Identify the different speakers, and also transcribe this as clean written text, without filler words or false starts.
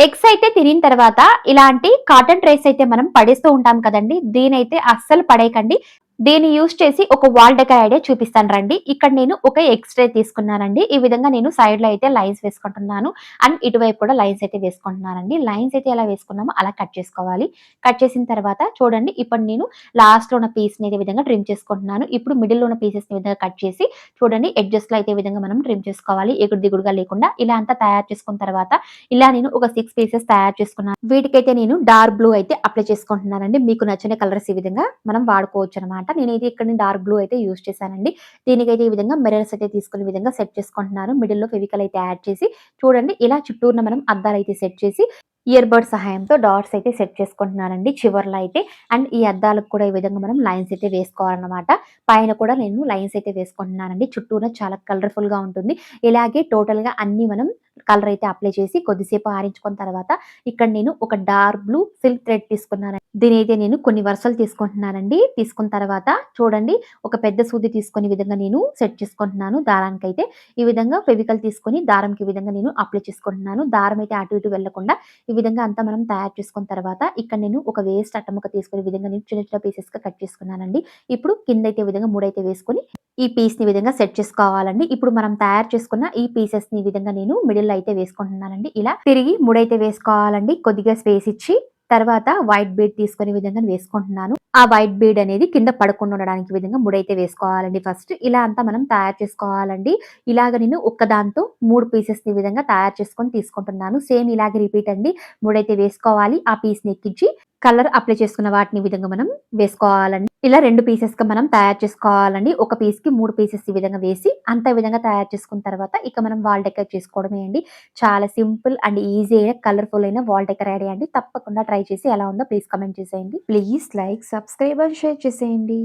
Speaker 1: Eggs అయితే తినిన తర్వాత ఇలాంటి కాటన్ ట్రేస్ అయితే మనం పడేస్తూ ఉంటాం కదండీ! దీనైతే అస్సలు పడేయకండి. దీన్ని యూజ్ చేసి ఒక వాల్ డెకర్ ఐడియా చూపిస్తాను రండి. ఇక్కడ నేను ఒక ఎగ్స్ ట్రే తీసుకున్నానండి. ఈ విధంగా నేను సైడ్‌లో అయితే లైన్స్ వేసుకుంటున్నాను. అండ్ ఇటువైపు కూడా లైన్స్ అయితే వేసుకుంటున్నానండి. లైన్స్ అయితే ఎలా వేసుకున్నామో అలా కట్ చేసుకోవాలి. కట్ చేసిన తర్వాత చూడండి ఇప్పుడు నేను లాస్ట్‌లో ఉన్న పీస్‌ని ఈ విధంగా ట్రిమ్ చేసుకుంటున్నాను. ఇప్పుడు మిడిల్‌లో ఉన్న పీసెస్‌ని ఈ విధంగా కట్ చేసి చూడండి ఎడ్జెస్‌లో అయితే ఈ విధంగా మనం ట్రిమ్ చేసుకోవాలి. ఎగుడు దిగుడుగా లేకుండా ఇలా అంతా తయారు చేసుకున్న తర్వాత ఇలా నేను ఒక 6 పీసెస్ తయారు చేసుకున్నాను. వీటికైతే నేను డార్క్ బ్లూ అయితే అప్లై చేసుకుంటున్నానండి. మీకు నచ్చిన కలర్స్ ఈ విధంగా మనం వాడుకోవచ్చనమాట. నేనైతే ఇక్కడ డార్క్ బ్లూ అయితే యూజ్ చేశానండి. దీనికైతే ఈ విధంగా మిర్రర్స్ అయితే తీసుకునే విధంగా సెట్ చేసుకుంటున్నాను. మిడిల్‌లో ఫెవికల్ అయితే యాడ్ చేసి చూడండి ఇలా చుట్టూరున మనం అద్దాలైతే సెట్ చేసి ఇయర్ బడ్ సహాయంతో డాట్స్ అయితే సెట్ చేసుకుంటున్నానండి చివర్లో అయితే. అండ్ ఈ అద్దాలకు కూడా ఈ విధంగా మనం లైన్స్ అయితే వేసుకోవాలన్నమాట. పైన కూడా నేను లైన్స్ అయితే వేసుకుంటున్నానండి. చుట్టూన చాలా కలర్‌ఫుల్‌గా ఉంటుంది. ఇలాగే టోటల్‌గా అన్నీ మనం కలర్ అయితే అప్లై చేసి కొద్దిసేపు ఆరించుకున్న తర్వాత ఇక్కడ నేను ఒక డార్క్ బ్లూ సిల్క్ థ్రెడ్ తీసుకున్నాను. దీనైతే నేను కొన్ని వరుసలు తీసుకుంటున్నానండి. తీసుకున్న తర్వాత చూడండి ఒక పెద్ద సూది తీసుకొని ఈ విధంగా నేను సెట్ చేసుకుంటున్నాను దారానికైతే. ఈ విధంగా ఫెవికల్ తీసుకొని దారంకి ఈ విధంగా నేను అప్లై చేసుకుంటున్నాను. దారం అయితే అటు ఇటు వెళ్ళకుండా ఈ విధంగా అంతా మనం తయారు చేసుకున్న తర్వాత ఇక్కడ నేను ఒక వేస్ట్ అట్టముక్క తీసుకొని ఈ విధంగా నేను చిన్న చిన్న పీసెస్‌గా కట్ చేసుకున్నానండి. ఇప్పుడు కిందైతే ఈ విధంగా ముడైతే వేసుకొని ఈ పీస్‌ని ఈ విధంగా సెట్ చేసుకోవాలండి. ఇప్పుడు మనం తయారు చేసుకున్న ఈ పీసెస్‌ని ఈ విధంగా నేను మిడిల్‌లో అయితే వేసుకుంటున్నానండి. ఇలా తిరిగి ముడైతే వేసుకోవాలండి. కొద్దిగా స్పేస్ ఇచ్చి తర్వాత వైట్ బీడ్ తీసుకొని ఈ విధంగా వేసుకుంటున్నాను. ఆ వైట్ బీడ్ అనేది కింద పడకుండా ఉండడానికి ఈ విధంగా ముడైతే వేసుకోవాలండి ఫస్ట్. ఇలా అంతా మనం తయారు చేసుకోవాలండి. ఇలాగ నేను ఒక్కదాంతో 3 పీసెస్‌ని ఈ విధంగా తయారు చేసుకొని తీసుకుంటున్నాను. సేమ్ ఇలాగే రిపీట్ అండి. ముడైతే వేసుకోవాలి. ఆ పీస్‌ని ఎక్కించి కలర్ అప్లై చేసుకున్న వాటిని ఈ విధంగా మనం వేసుకోవాలండి. ఇలా 2 పీసెస్‌గా మనం తయారు చేసుకోవాలండి. ఒక పీస్‌కి 3 పీసెస్ ఈ విధంగా వేసి అంత ఈ విధంగా తయారు చేసుకున్న తర్వాత ఇక మనం వాల్ డెకర్ చేసుకోవడమే అండి. చాలా సింపుల్ అండ్ ఈజీ అయిన కలర్‌ఫుల్ అయిన వాల్ డెకర్ ఐడియా అండి. తప్పకుండా ట్రై చేసి ఎలా ఉందో ప్లీజ్ కామెంట్ చేసేయండి. Please like, subscribe and share చేసేయండి.